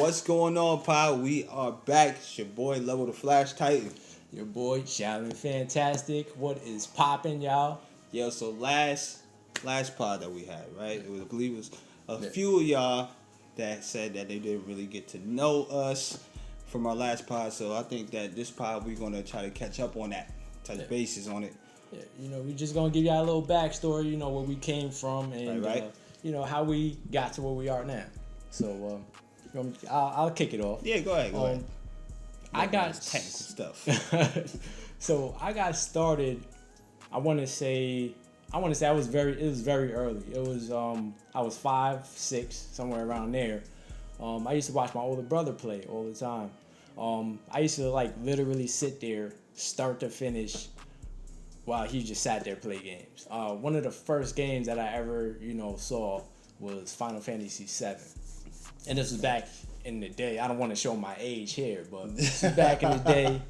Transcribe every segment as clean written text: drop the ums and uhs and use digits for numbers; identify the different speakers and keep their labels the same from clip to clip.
Speaker 1: What's going on, Pod? We are back. It's your boy, Level the Flash Titan.
Speaker 2: Your boy, Shaolin Fantastic. What is poppin', y'all?
Speaker 1: Yo, so last pod that we had, right? I believe it was a few of y'all that said that they didn't really get to know us from our last pod. So I think that this pod, we're going to try to catch up on that, touch bases on it.
Speaker 2: Yeah, we just going to give y'all a little backstory, where we came from and,
Speaker 1: right.
Speaker 2: How we got to where we are now. So, I'll kick it off.
Speaker 1: Yeah, go ahead.
Speaker 2: I got
Speaker 1: technical stuff.
Speaker 2: So I got started. I want to say it was very early. It was I was 5, 6, somewhere around there. I used to watch my older brother play all the time. I used to literally sit there, start to finish, while he just sat there play games. One of the first games that I ever saw was Final Fantasy VII, and this was back in the day. I don't want to show my age here, but this was back in the day.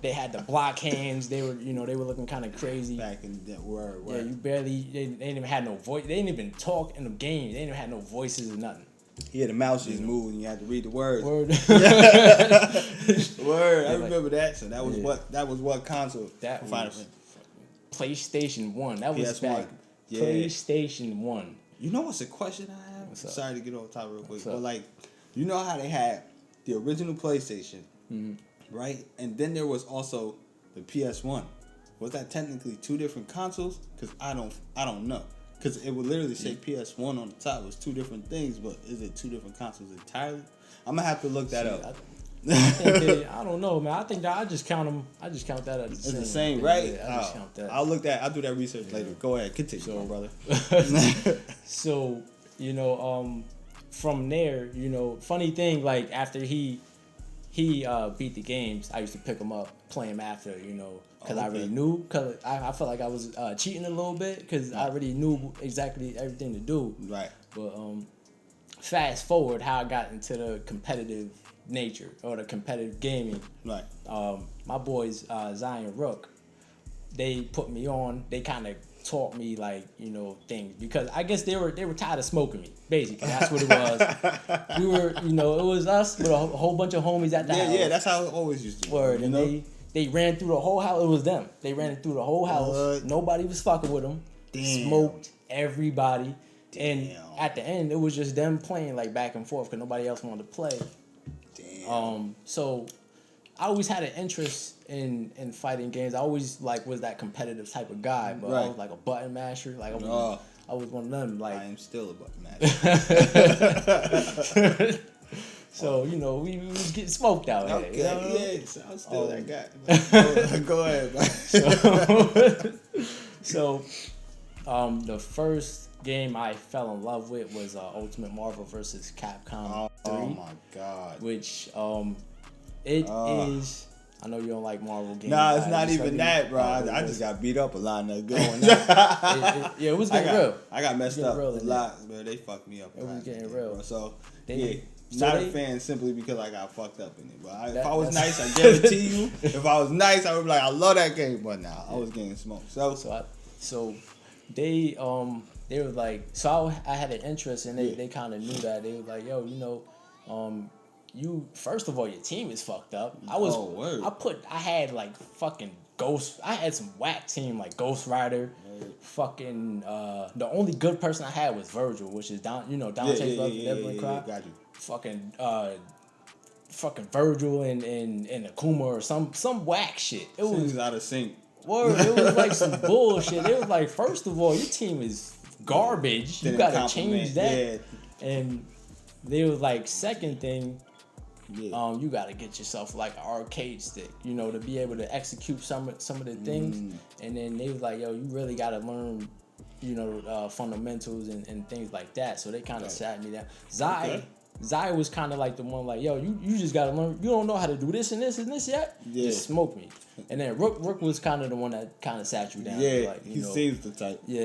Speaker 2: They had the block hands. They were looking kind of crazy.
Speaker 1: Back in that word.
Speaker 2: Yeah, they didn't even have no voice. They didn't even talk in the game. They didn't even have no voices or nothing.
Speaker 1: Yeah, the mouse just moved and you had to read the words.
Speaker 2: Word.
Speaker 1: Word. I remember that. So that was what console?
Speaker 2: That was PlayStation 1. That was
Speaker 1: PS1.
Speaker 2: back.
Speaker 1: Yeah.
Speaker 2: PlayStation 1.
Speaker 1: You know what's a question I have? Sorry to get off top real quick, but you know how they had the original PlayStation, right? And then there was also the PS1. Was that technically two different consoles? Because I don't know. Because it would literally say PS1 on the top. It was two different things, but is it two different consoles entirely? I'm gonna have to look that up.
Speaker 2: I don't know, man. I think that I just count them. I just count that as
Speaker 1: the same, right?
Speaker 2: Yeah, I just count that.
Speaker 1: I'll do that research later. Go ahead, continue, brother.
Speaker 2: So from there, funny thing, after he beat the games, I used to pick him up, play him after, because I already knew, because I felt like I was cheating a little bit, because I already knew exactly everything to do.
Speaker 1: Right.
Speaker 2: But fast forward, how I got into the competitive nature or the competitive gaming.
Speaker 1: Right.
Speaker 2: My boys, Zion Rook, they put me on. They kind of taught me things, because I guess they were tired of smoking me. Basically, that's what it was. We were, it was us with a whole bunch of homies at the house.
Speaker 1: Yeah, that's how it always used to be.
Speaker 2: Word, and they ran through the whole house. It was them. They ran through the whole house. Nobody was fucking with them.
Speaker 1: Damn.
Speaker 2: Smoked everybody.
Speaker 1: Damn.
Speaker 2: And at the end, it was just them playing back and forth because nobody else wanted to play.
Speaker 1: Damn.
Speaker 2: So I always had an interest in fighting games. I always was that competitive type of guy, but I was a button masher. I was one of them.
Speaker 1: I am still a button masher.
Speaker 2: So we was getting smoked out here.
Speaker 1: Yeah, so I'm still that guy. Go ahead.
Speaker 2: So the first game I fell in love with was Ultimate Marvel vs. Capcom 3.
Speaker 1: Oh my god.
Speaker 2: Which it is. I know you don't like Marvel games.
Speaker 1: Nah, it's not even that, bro. I just got beat up a lot in that game.
Speaker 2: It was getting real.
Speaker 1: I got messed up a lot, but they fucked me up.
Speaker 2: It was getting real.
Speaker 1: Bro. So not a fan simply because I got fucked up in it. But if I was nice, I guarantee you, if I was nice, I would be like, I love that game. But nah, I was getting smoked.
Speaker 2: So they were like, so I had an interest, and they kind of knew that. They were like, yo, you first of all, your team is fucked up. I had fucking Ghost. I had some whack team like Ghost Rider. Fucking the only good person I had was Virgil, which is Dante's brother, Devil Cry.
Speaker 1: Got you.
Speaker 2: Fucking Virgil and Akuma or some whack shit. It was
Speaker 1: out of sync.
Speaker 2: Word, it was some bullshit. It was first of all, your team is garbage. You gotta change that.
Speaker 1: Yeah.
Speaker 2: And they was second thing. Yeah. You gotta get yourself an arcade stick, to be able to execute some of the things. And then they was like, yo, you really gotta learn, fundamentals and things like that. So they kind of sat me down. Zai was kind of the one yo, you just gotta learn. You don't know how to do this and this and this yet. Yeah. Just smoke me. And then Rook was kind of the one that kind of sat you down.
Speaker 1: Yeah, he seems the type.
Speaker 2: Yeah,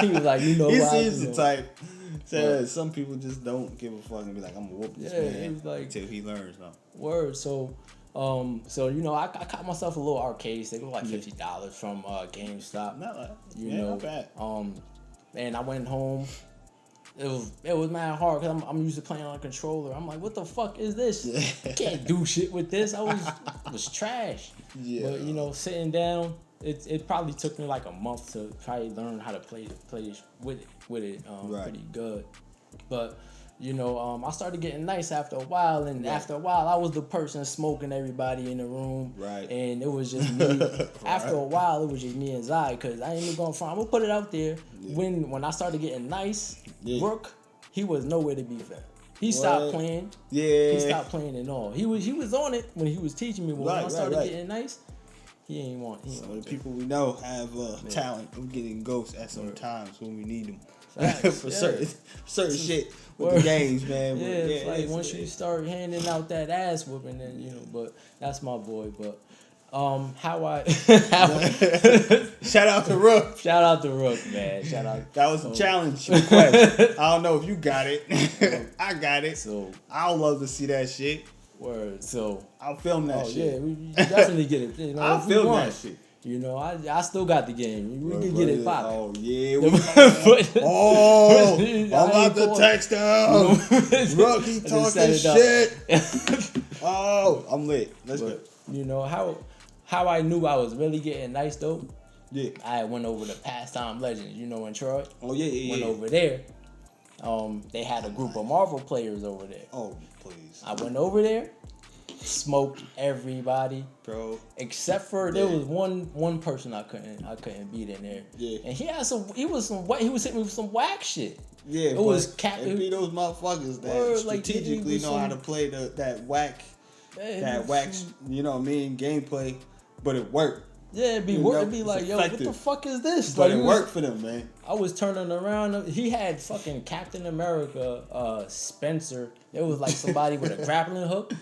Speaker 2: he was like,
Speaker 1: he seems the type. So some people just don't give a fuck and be like, I'm gonna whoop this man until he learns. No.
Speaker 2: Word. So I caught myself a little arcade stick. It was $50 from GameStop.
Speaker 1: Not bad.
Speaker 2: And I went home. it was mad hard because I'm used to playing on a controller. I'm like, what the fuck is this? I can't do shit with this. I was trash. Yeah. But you know, sitting down, it probably took me like a month to probably learn how to play with it pretty good. But you know, I started getting nice after a while, and after a while, I was the person smoking everybody in the room.
Speaker 1: Right.
Speaker 2: And it was just me. After a while, it was just me and Zai, because I ain't even going front. I'm gonna put it out there. Yeah. When I started getting nice, Brooke, he was nowhere to be found. He stopped playing.
Speaker 1: Yeah.
Speaker 2: He stopped playing and all. He was on it when he was teaching me. When I started getting nice, he ain't want.
Speaker 1: Some of the people we know have talent of getting ghosts at some times when we need them. For certain shit with the games, man.
Speaker 2: Yeah, it's like once you start handing out that ass whooping, then you know. But that's my boy. But
Speaker 1: shout out to Rook.
Speaker 2: Shout out to Rook, man. Shout out.
Speaker 1: That was a challenge request. I don't know if you got it. I got it.
Speaker 2: So
Speaker 1: I'll love to see that shit.
Speaker 2: Word. So
Speaker 1: I'll film that shit.
Speaker 2: Yeah, we definitely get it. You know,
Speaker 1: I'll film that shit.
Speaker 2: You know, I still got the game. We can get it popping.
Speaker 1: Oh, yeah. I'm about to text him. Rook, he talking shit. Oh, I'm lit. Let's go.
Speaker 2: You know, how I knew I was really getting nice, though?
Speaker 1: Yeah.
Speaker 2: I went over to Pastime Legends, you know, in Troy.
Speaker 1: Oh, yeah.
Speaker 2: Went over there. They had a group of Marvel players over there.
Speaker 1: Oh, please.
Speaker 2: I went over there. Smoked everybody,
Speaker 1: bro.
Speaker 2: Except for there was one person I couldn't beat in there.
Speaker 1: Yeah.
Speaker 2: And he was hitting me with some whack shit.
Speaker 1: Yeah,
Speaker 2: it was cap.
Speaker 1: It be those motherfuckers that strategically know how to play that whack, you know what I mean, gameplay, but it worked.
Speaker 2: Yeah, it'd be like, yo, what the fuck is this?
Speaker 1: But it worked for them, man.
Speaker 2: I was turning around. He had fucking Captain America, Spencer. It was like somebody with a grappling hook.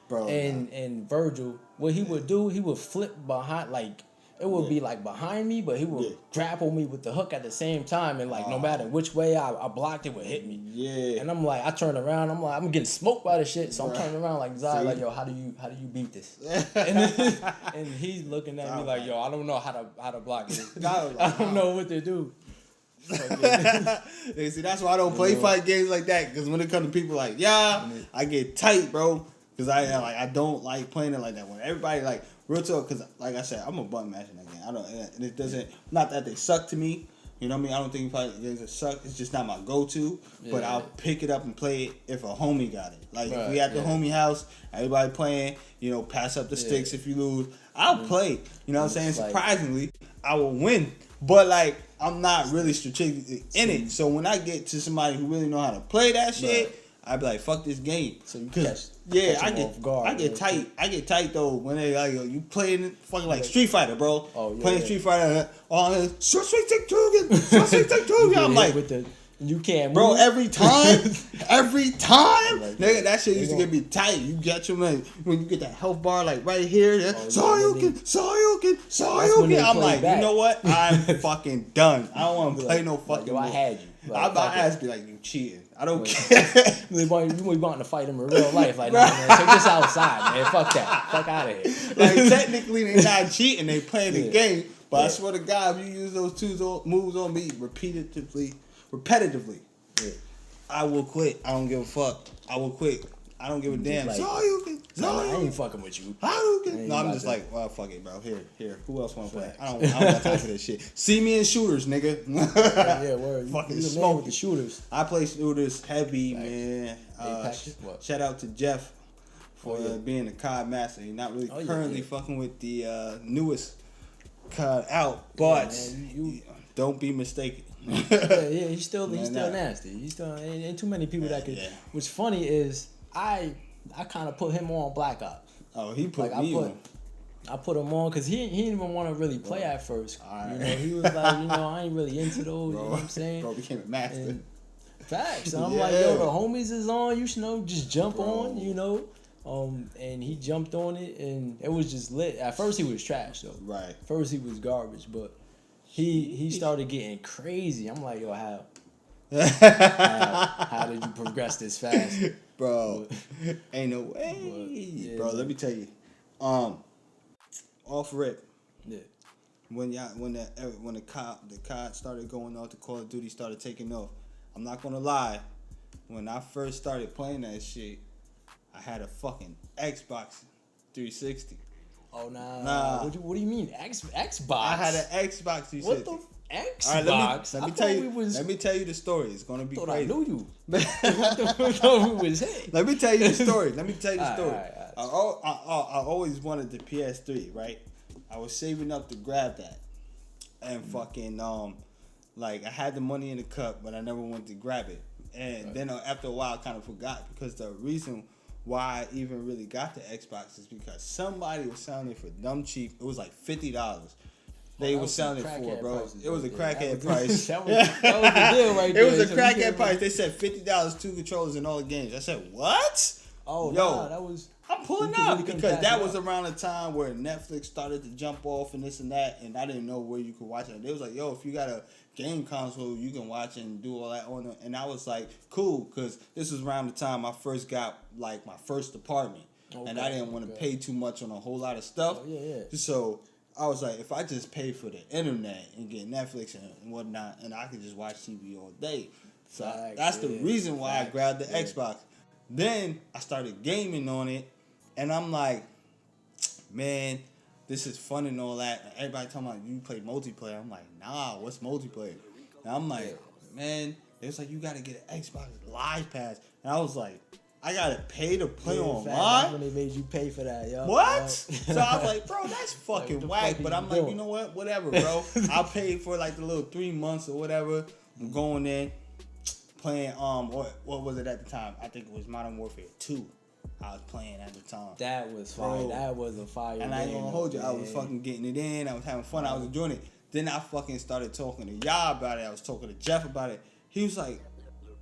Speaker 1: Bro,
Speaker 2: and Virgil, what he would do, he would flip behind, like it would be like behind me, but he would grapple me with the hook at the same time, and like no matter which way I blocked, it would hit me.
Speaker 1: Yeah. And
Speaker 2: I'm like, I turn around, I'm like, I'm getting smoked by the shit, so I'm turning around like Zai, like, yo, how do you beat this? and he's looking at me like, yo, I don't know how to block it. I don't know what to do.
Speaker 1: See, that's why I don't play fight games like that, because when it comes to people like, I get tight, bro. Because I don't like playing it like that. When everybody like real talk, because like I said, I'm a button masher in that game. I don't, and it doesn't. Not that they suck to me. You know what I mean? I don't think fight games that suck. It's just not my go-to. Yeah, but I'll pick it up and play it if a homie got it. Like if we at the homie house, everybody playing. You know, pass up the sticks if you lose. I'll play. You know what I'm saying? Surprisingly, I will win. But like I'm not really strategically in it. So when I get to somebody who really know how to play that shit. I'd be like, fuck this game.
Speaker 2: So you catch
Speaker 1: I get tight. I get tight though when they like, yo, you playing fucking like Street Fighter, bro.
Speaker 2: Oh yeah.
Speaker 1: Playing Street Fighter on Sweet Take Two again. I'm like,
Speaker 2: you can't move.
Speaker 1: Bro, every time, nigga, that shit used to get me tight. You get your man when you get that health bar like right here. Soryuken. I'm like, you know what? I'm fucking done. I don't want to play no fucking.
Speaker 2: Yo, I had you.
Speaker 1: Like, my ass be like, you cheating. I don't care.
Speaker 2: You want to fight him in real life. Like, nah, man, take this outside, man. Fuck that. Fuck out of here.
Speaker 1: Like, technically, they not cheating. They playing the game. But I swear to God, if you use those two moves on me repetitively, I will quit. I don't give a fuck. I will quit. I don't give a damn.
Speaker 2: Like, I ain't fucking with you.
Speaker 1: No, I'm just like, well, fuck it, bro. Here. Who else want to play? I don't got time for this shit. See me in shooters, nigga.
Speaker 2: Yeah, word.
Speaker 1: Fucking smoke
Speaker 2: with the shooters.
Speaker 1: I play shooters heavy, man. Shout out to Jeff for being a COD master. He's not really currently fucking with the newest COD out, but don't be mistaken.
Speaker 2: He's still nasty. He's still ain't too many people that could. What's funny is I kind of put him on Black Ops.
Speaker 1: Oh, he put me on.
Speaker 2: I put him on because he didn't even want to really play at first. You know, he was like, I ain't really into those.
Speaker 1: Bro,
Speaker 2: you know what I'm saying?
Speaker 1: Bro became a master.
Speaker 2: Facts. So I'm like, yo, the homies is on. You should know, just jump on. You know. And he jumped on it, and it was just lit. At first, he was trash though.
Speaker 1: Right.
Speaker 2: First, he was garbage, but he started getting crazy. I'm like, yo, how did you progress this fast,
Speaker 1: bro? Ain't no way, bro. Let me tell you, off rip.
Speaker 2: Yeah.
Speaker 1: When the COD started going off, the Call of Duty started taking off. I'm not gonna lie. When I first started playing that shit, I had a fucking Xbox 360.
Speaker 2: Oh nah. What do you mean Xbox?
Speaker 1: I had an Xbox 360.
Speaker 2: What the Xbox?
Speaker 1: All right, let me tell you the story. It's gonna be crazy.
Speaker 2: I knew you. I thought we was hit.
Speaker 1: Let me tell you the story.
Speaker 2: All right.
Speaker 1: I always wanted the PS3, right? I was saving up to grab that, and fucking like I had the money in the cup, but I never went to grab it. And then after a while, I kind of forgot, because the reason why I even really got the Xbox is because somebody was selling it for dumb cheap. It was like $50. They were selling it for, bro. It was a crackhead price.
Speaker 2: That was the deal right there.
Speaker 1: It was a crackhead price. They said $50, 2 controllers, and all the games. I said, what?
Speaker 2: Oh, yo, that was.
Speaker 1: I'm pulling up because that was around the time where Netflix started to jump off and this and that, and I didn't know where you could watch it. They was like, yo, if you got a game console, you can watch it and do all that on it. And I was like, cool, because this was around the time I first got like my first apartment, and I didn't want to pay too much on a whole lot of stuff.
Speaker 2: Oh, yeah.
Speaker 1: So I was like, if I just pay for the internet and get Netflix and whatnot, and I could just watch TV all day. So that's the reason why I grabbed the Xbox. Then I started gaming on it, and I'm like, man, this is fun and all that. And everybody talking about you play multiplayer. I'm like, nah, what's multiplayer? And I'm like, man, it's like you gotta get an Xbox Live Pass. And I was like, I gotta pay to play online?
Speaker 2: That's when they made you pay for that, yo.
Speaker 1: What? So I was like, bro, that's fucking whack. But I'm like, you know what? Whatever, bro. I'll pay for like the little 3 months or whatever. I'm going in, playing, what was it at the time? I think it was Modern Warfare 2. I was playing at the time.
Speaker 2: That was fire. That was a fire game.
Speaker 1: And I ain't gonna hold you. I was fucking getting it in. I was having fun. I was enjoying it. Then I fucking started talking to y'all about it. I was talking to Jeff about it. He was like,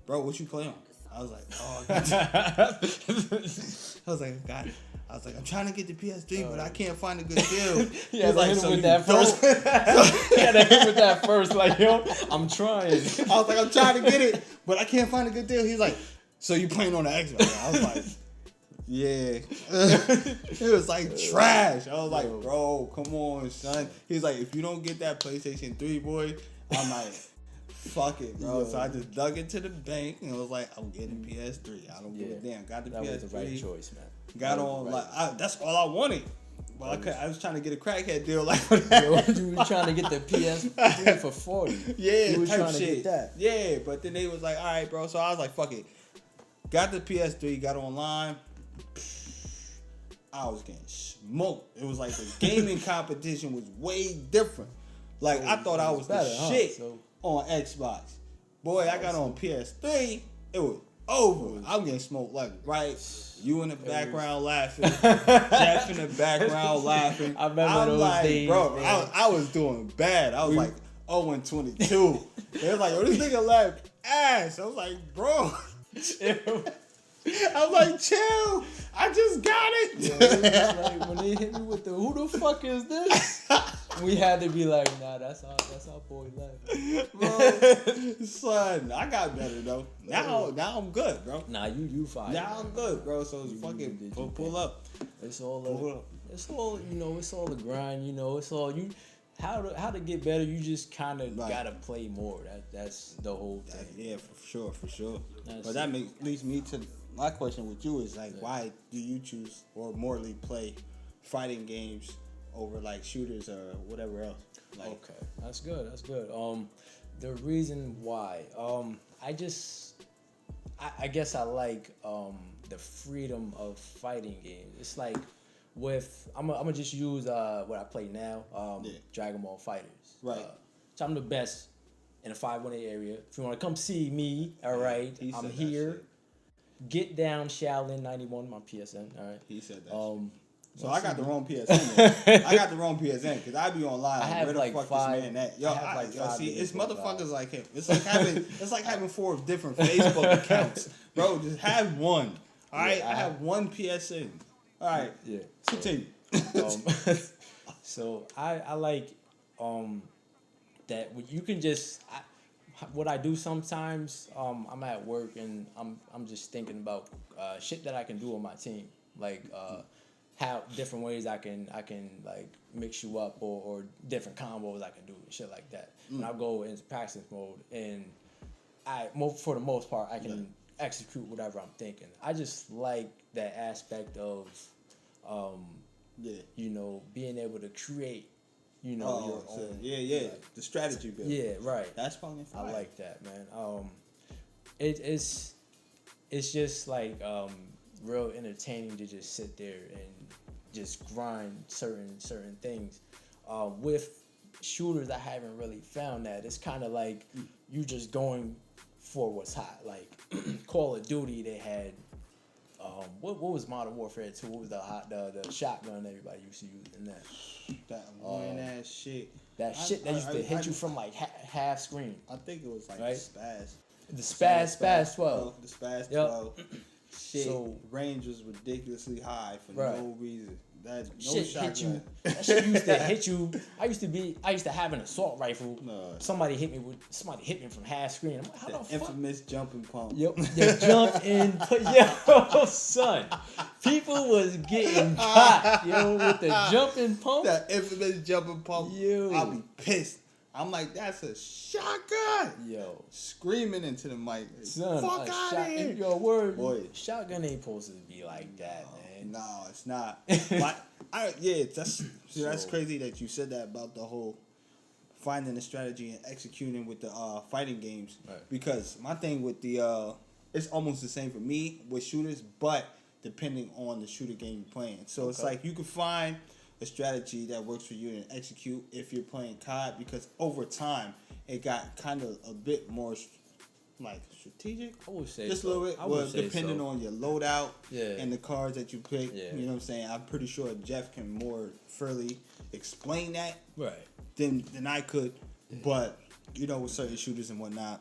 Speaker 1: bro, what you play on? I was like, oh, I got it. I was like, got it. I was like, I'm trying to get the PS3, but I can't find a good deal.
Speaker 2: He had to hit him with that first. He had to hit him with that first. Like, yo, I'm trying.
Speaker 1: I was like, I'm trying to get it, but I can't find a good deal. He's like, so you playing on the Xbox? I was like, yeah. It was like trash. I was like, bro, come on, son. He's like, if you don't get that PlayStation 3, boy, I'm like, fuck it, bro. So I just dug into the bank and was like, I'm getting PS3. I don't give a damn. Got the PS3.
Speaker 2: That was the right choice, man.
Speaker 1: Got on, that's all I wanted. Well, I was trying to get a crackhead deal like that.
Speaker 2: You were trying to get the PS3 for 40.
Speaker 1: Yeah,
Speaker 2: you were
Speaker 1: type
Speaker 2: trying
Speaker 1: shit.
Speaker 2: to get that.
Speaker 1: Yeah, but then they was like, all right, bro. So I was like, fuck it. Got the PS3, got online. I was getting smoked. It was like the gaming competition was way different. Like, I thought I was better, the shit on Xbox. Boy, I got on PS3. It was over. I'm getting smoked like you in the background laughing, Jeff in the background laughing.
Speaker 2: I remember those
Speaker 1: like,
Speaker 2: days,
Speaker 1: bro,
Speaker 2: man.
Speaker 1: I was doing bad. I was like 0-22. They was like, oh, this nigga left ass. I was like, bro. I was like, chill. I just got it.
Speaker 2: Yeah, like, when they hit me with the who the fuck is this? We had to be like, nah, that's our boy left.
Speaker 1: Bro, son, I got better though. Now I'm good, bro.
Speaker 2: Nah, you fine.
Speaker 1: Now I'm good, bro. So it's fucking pull up.
Speaker 2: It's all the grind, It's all you. How to get better? You just kind of gotta play more. That's the whole thing.
Speaker 1: Yeah, for sure. But that leads me to my question with you is like, why do you choose or morally play fighting games over like shooters or whatever else? Like,
Speaker 2: okay, that's good. The reason why, I guess I like the freedom of fighting games. It's like I'm gonna just use what I play now, Dragon Ball Fighters.
Speaker 1: Right.
Speaker 2: So I'm the best in the 518 area. If you want to come see me, all right, I'm here. Get down Shaolin 91, my PSN. All right.
Speaker 1: He said that. So I got the wrong PSN. I got the wrong PSN because I be online.
Speaker 2: I have
Speaker 1: where the
Speaker 2: like
Speaker 1: fuck
Speaker 2: 5.
Speaker 1: This man at? Yo, see, it's motherfuckers like him. It's like having 4 different Facebook accounts, bro. Just have one. All right, I have one PSN. All right. Yeah. Continue.
Speaker 2: So I like that you can just. What I do sometimes, I'm at work and I'm just thinking about shit that I can do on my team, like how different ways I can like mix you up or different combos I can do and shit like that. And I'll go into practice mode and for the most part, I can execute whatever I'm thinking. I just like that aspect of, you know, being able to create, you know, your own.
Speaker 1: Like, the strategy build.
Speaker 2: Yeah, right.
Speaker 1: That's fucking fire.
Speaker 2: I like that, man. It's just like real entertaining to just sit there and just grind certain things. With shooters, I haven't really found that. It's kind of like you just going for what's hot. Like Call of Duty, they had what was Modern Warfare 2? What was the shotgun everybody used to use in that?
Speaker 1: That annoying ass shit.
Speaker 2: That shit that used to hit you from like half screen.
Speaker 1: I think it was like
Speaker 2: right?
Speaker 1: the
Speaker 2: Spaz 12.
Speaker 1: The Spaz 12. Shit.
Speaker 2: So
Speaker 1: range was ridiculously high for no reason. That no
Speaker 2: shit
Speaker 1: shotgun.
Speaker 2: hit you. That shit used to hit you. I used to have an assault rifle.
Speaker 1: No.
Speaker 2: Somebody hit me from half screen. I'm like, how the fuck?
Speaker 1: Infamous jumping pump.
Speaker 2: Yep. You jump in, yo, son. People was getting caught, yo, with the jumping pump.
Speaker 1: That infamous jumping pump.
Speaker 2: Yo.
Speaker 1: I'll be pissed. I'm like, that's a shotgun.
Speaker 2: Yo.
Speaker 1: Screaming into the mic.
Speaker 2: Son,
Speaker 1: fuck out of here.
Speaker 2: Yo, word.
Speaker 1: Boy.
Speaker 2: Shotgun ain't supposed to be like that, man.
Speaker 1: No, it's not. That's crazy that you said that about the whole finding the strategy and executing with the fighting games.
Speaker 2: Right.
Speaker 1: Because my thing with the it's almost the same for me with shooters, but depending on the shooter game you're playing. So it's like you can find a strategy that works for you and execute if you're playing COD, because over time it got kind of a bit more like strategic.
Speaker 2: I would say
Speaker 1: just
Speaker 2: so.
Speaker 1: a little bit. Well, depending on your loadout and the cards that you pick.
Speaker 2: Yeah.
Speaker 1: You know what I'm saying? I'm pretty sure Jeff can more fairly explain that than I could. Yeah. But you know, with certain shooters and whatnot,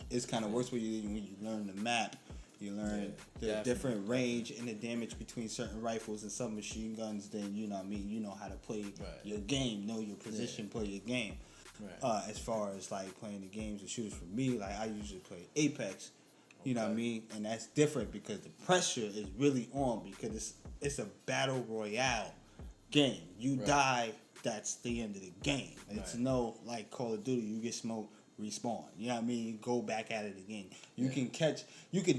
Speaker 1: it's kind of worse when you learn the map. You learn the different range and the damage between certain rifles and some machine guns. Then you know what I mean. You know how to play your game. Know your position. Play your game. Right. As far as like playing the games and shooters, for me, like I usually play Apex. You know what I mean, and that's different because the pressure is really on, because it's a battle royale game. You die, that's the end of the game. It's no like Call of Duty. You get smoked, respawn. You know what I mean? You go back at it again. You can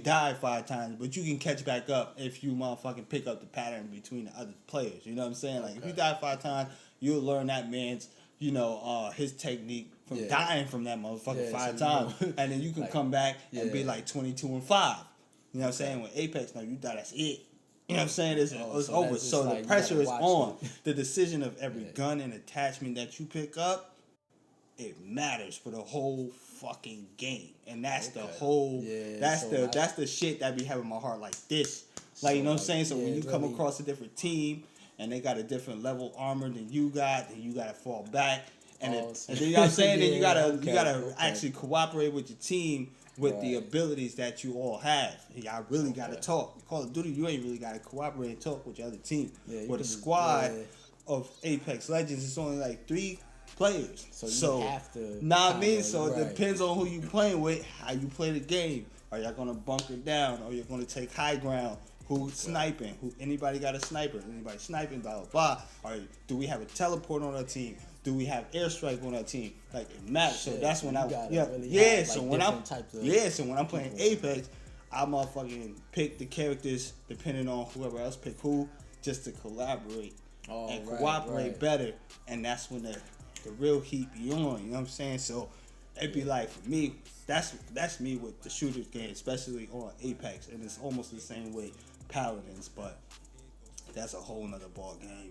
Speaker 1: die 5 times, but you can catch back up if you motherfucking pick up the pattern between the other players. You know what I'm saying? Like if you die 5 times, you'll learn that man's, his technique from dying from that motherfucker 5 times, and then you can come back and be like 22-5. You know what I'm saying? With Apex, now you die, that's it. You know what I'm saying? It's over. So the pressure is on. The decision of every gun and attachment that you pick up, it matters for the whole fucking game, and that's the whole. That's the shit that be having my heart like this. Like, you know what I'm saying? So when you come across a different team and they got a different level armor than you got, then you gotta fall back. And then you know what I'm saying? Then you gotta actually cooperate with your team with the abilities that you all have. Y'all really gotta talk. Call of Duty, you ain't really gotta cooperate and talk with your other team. With a squad of Apex Legends, it's only like 3 players. So
Speaker 2: you have to.
Speaker 1: Nah, I mean, so it depends on who you playing with, how you play the game. Are y'all gonna bunker down? Or you're gonna take high ground? Who's sniping? Anybody got a sniper? Anybody sniping? Blah blah blah. Or do we have a teleport on our team? Do we have airstrike on our team? Like, it matters. So that's when So when I'm playing Apex, I motherfucking pick the characters depending on whoever else pick who, just to collaborate and cooperate better. And that's when the real heat be on. You know what I'm saying? So it'd be like, for me, that's me with the shooters game, especially on Apex, and it's almost the same way Paladins, but that's a whole nother ball game.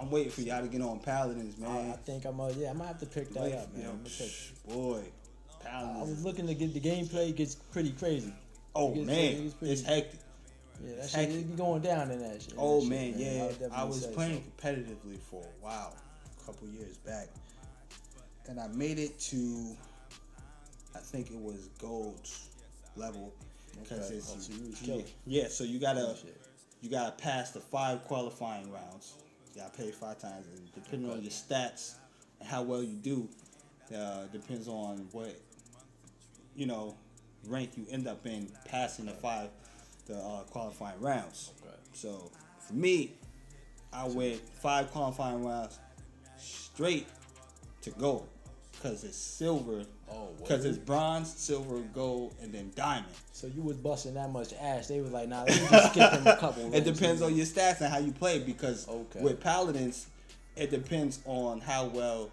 Speaker 1: I'm waiting for y'all to get on Paladins, man.
Speaker 2: I think I might have to pick that up, man.
Speaker 1: Boy, Paladins.
Speaker 2: I was looking to get the gameplay gets pretty crazy.
Speaker 1: Oh man, it's hectic.
Speaker 2: Yeah, that shit be going down in that shit.
Speaker 1: Oh man, I was playing competitively for a while, a couple years back, and I made it to, I think it was gold level, because so you gotta pass the 5 qualifying rounds. You gotta play 5 times, and depending on your stats and how well you do, depends on what rank you end up in passing the 5 qualifying rounds. So for me, I went 5 qualifying rounds straight to gold. because it's silver.
Speaker 2: Oh,
Speaker 1: because it's bronze, silver, gold, and then diamond.
Speaker 2: So you was busting that much ass. They was like, nah, let me just skip them a couple.
Speaker 1: It depends on your stats and how you play, because with paladins, it depends on how well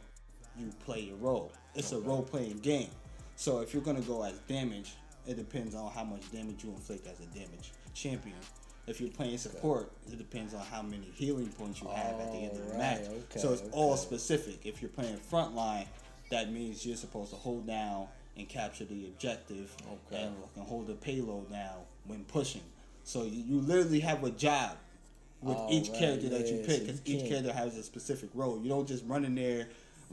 Speaker 1: you play your role. It's a role-playing game. So if you're going to go as damage, it depends on how much damage you inflict as a damage champion. If you're playing support, it depends on how many healing points you have at the end of the match. So it's all specific. If you're playing frontline, that means you're supposed to hold down and capture the objective and hold the payload down when pushing. So you literally have a job with each character that you pick, because each character has a specific role. You don't just run in there,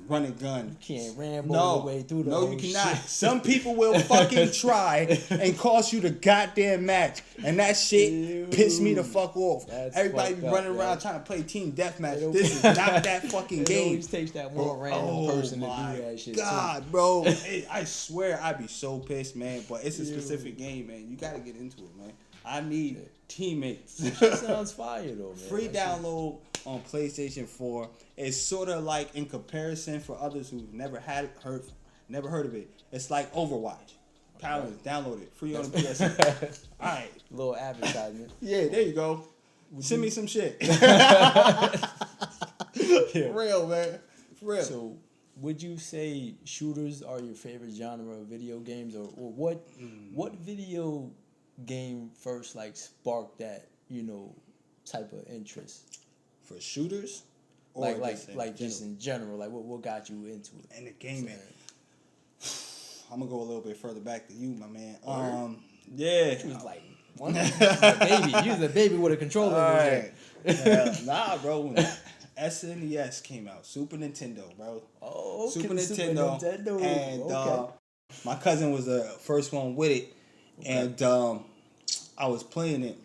Speaker 1: run a gun.
Speaker 2: You can't ramble your way through the whole
Speaker 1: you cannot.
Speaker 2: shit.
Speaker 1: Some people will fucking try and cost you the goddamn match, and that shit pissed me the fuck off. Everybody be running around trying to play team deathmatch. This is not that fucking game. It
Speaker 2: always takes that one random person to do that shit.
Speaker 1: God, bro, I swear I'd be so pissed, man. But it's a specific game, man. You gotta get into it, man. I need teammates.
Speaker 2: That sounds fire though, man.
Speaker 1: Free download on PlayStation 4. It's sort of like, in comparison for others who've never heard of it. It's like Overwatch. Paladins, download it, free on the PS. All right,
Speaker 2: little advertisement.
Speaker 1: Yeah, there you go. Send me some shit. For real, man. For real.
Speaker 2: So, would you say shooters are your favorite genre of video games, or what video game first sparked that type of interest
Speaker 1: for shooters,
Speaker 2: or just in general? Like what got you into it?
Speaker 1: In the gaming, I'm gonna go a little bit further back than you, my man. Yeah,
Speaker 2: you was like one baby. You was a baby with a controller.
Speaker 1: Right. Nah, bro. When SNES came out, Super Nintendo, bro.
Speaker 2: Oh, okay.
Speaker 1: Super Nintendo. And my cousin was the first one with it. And I was playing it.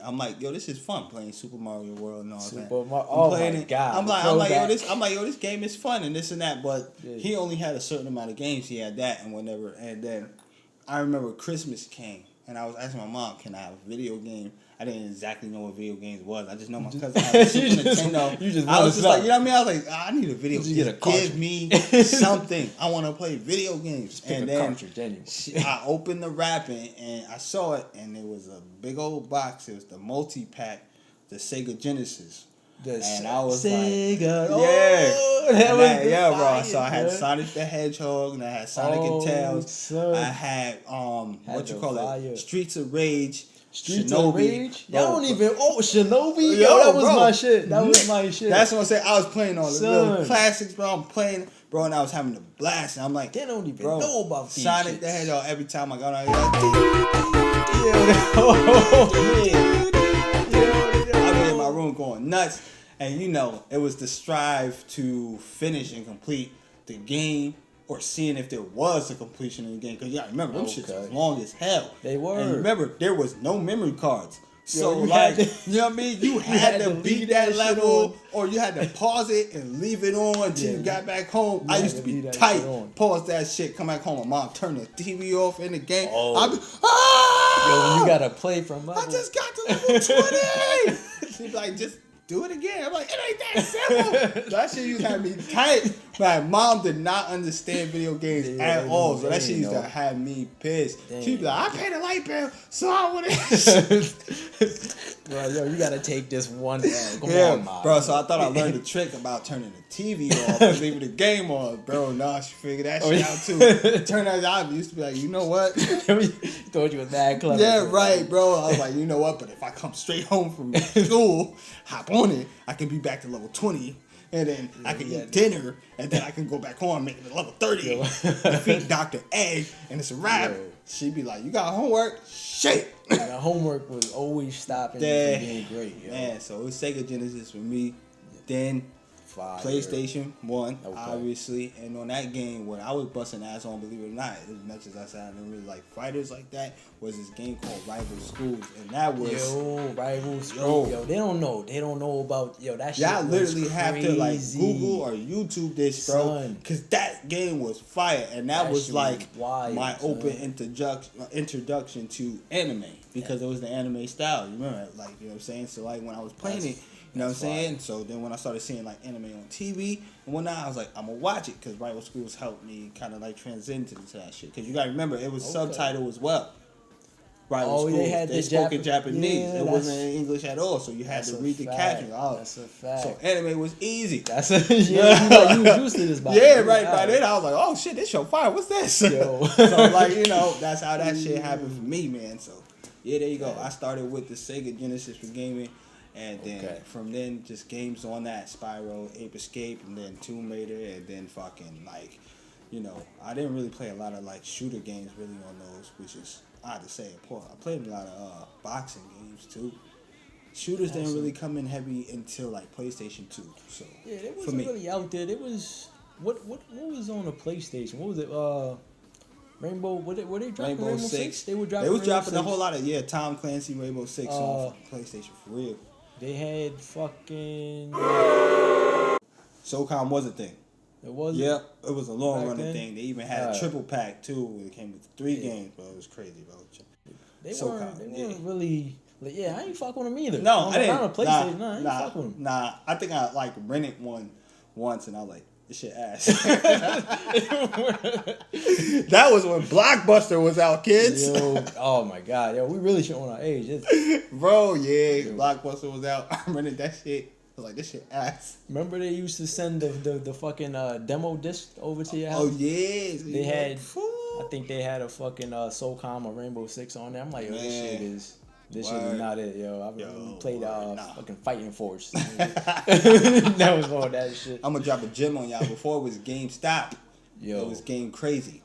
Speaker 1: I'm like, yo, this is fun playing Super Mario World and all that.
Speaker 2: Oh my god!
Speaker 1: I'm like, yo, this game is fun and this and that. But he only had a certain amount of games. He had that and whatever. And then I remember Christmas came, and I was asking my mom, "Can I have a video game?" I didn't exactly know what video games was. I just know my cousin had a Super Nintendo. I was just like, you know what I mean? I was like, I need a video game. Give me something. I want to play video games.
Speaker 2: And then
Speaker 1: I opened the wrapping and I saw it, and it was a big old box. It was the multi-pack, the Sega Genesis. And I was
Speaker 2: Sega.
Speaker 1: Like, bro. So I had Sonic the Hedgehog, and I had Sonic and Tails. I had Streets of Rage.
Speaker 2: Streets of Rage? Y'all don't even... Oh, Shinobi? Yo, that was my shit. That was my shit.
Speaker 1: That's what I'm saying. I was playing all the real classics, bro. I'm playing, bro, and I was having a blast. And I'm like...
Speaker 2: They don't even know about these
Speaker 1: Sonic the Hedgehog. Every time I got on... I'm in my room going nuts. And, it was the strive to finish and complete the game, or seeing if there was a completion in the game. Because, remember, them shits was long as hell.
Speaker 2: They were.
Speaker 1: And remember, there was no memory cards. So, you know what I mean? You had to beat that level, or you had to pause it and leave it on until you got back home. I used to be tight. Pause that shit, come back home. My mom turned the TV off in the game. I'd be,
Speaker 2: Yo, you got to play from level.
Speaker 1: I just got to level 20. She'd be like, just do it again. I'm like, it ain't that simple. That shit used to have me tight. My mom did not understand video games at all. So that shit used to have me pissed. She'd be like, I paid a light bill, so I would have.
Speaker 2: Bro, yo, you gotta take this one. Come on, Mom.
Speaker 1: Bro. So I thought I learned the trick about turning the TV off and leaving the game on. Bro, nah, she figured that shit out too. Turn that out. I used to be like, you know what?
Speaker 2: Thought you was that clever.
Speaker 1: Yeah, right, bro. I was like, you know what? But if I come straight home from school, hop on it, I can be back to level 20. And then I can eat dinner, and then I can go back home and make it to level 30. Defeat Dr. Egg, and it's a wrap. She'd be like, you got homework? Shit.
Speaker 2: The homework was always stopping you from being great. Yo.
Speaker 1: Man, so it was Sega Genesis for me. Then PlayStation 1, obviously. And on that game, what I was busting ass on, believe it or not, as much as I said I didn't really like fighters like that, was this game called Rival Schools. And that was...
Speaker 2: Rival Schools. Yo, they don't know. They don't know about... Yo, that shit
Speaker 1: y'all literally have to, Google or YouTube this, bro. Because that game was fire. And that was, my open introduction to anime. Because it was the anime style. You remember? You know what I'm saying? So, when I was playing it, You know what I'm saying? So then when I started seeing like anime on TV and whatnot, I was like, I'm gonna watch it because rival schools helped me kind of like transition into that shit. Because you gotta remember, it was subtitled as well. Rival schools, they spoke in Japanese. It wasn't in English at all, so you had to read the caption. Oh, that's a fact. So anime was easy. That's a you was used to this by by then I was like, oh shit, this show fire. What's this? So like that's how that shit happened for me, man. So yeah, there you go. I started with the Sega Genesis for gaming. And then from then, just games on that, Spyro, Ape Escape, and then Tomb Raider, and then fucking like, I didn't really play a lot of like shooter games really on those, which is odd to say. I played a lot of boxing games too. Shooters didn't really come in heavy until like PlayStation 2. So
Speaker 2: yeah, it wasn't really out there. It was what was on the PlayStation? What was it? Rainbow, were they dropping Rainbow Six? They were dropping
Speaker 1: a whole lot of Tom Clancy Rainbow Six on PlayStation for real.
Speaker 2: They had fucking
Speaker 1: SOCOM was a thing.
Speaker 2: It was.
Speaker 1: Yep, it was a long running thing. They even had a triple pack too. Where it came with 3 games, bro. It was crazy, bro.
Speaker 2: They weren't really. Like, I ain't fuck with them either.
Speaker 1: No, I didn't.
Speaker 2: On PlayStation, I ain't fuck with them.
Speaker 1: Nah, I think I like rented one once, and I was like, this shit ass. That was when Blockbuster was out, kids.
Speaker 2: Yo, oh my god, we really showing our age,
Speaker 1: bro. Blockbuster was out. I rented that shit. I was like, this shit ass.
Speaker 2: Remember they used to send the fucking demo disc over to your house?
Speaker 1: Oh yeah,
Speaker 2: they had. I think they had a fucking SOCOM or Rainbow Six on there. I'm like, this shit is not it, yo. I played fucking Fighting Force. That was all that shit.
Speaker 1: I'm gonna drop a gem on y'all. Before it was GameStop. Yo. It was Game Crazy.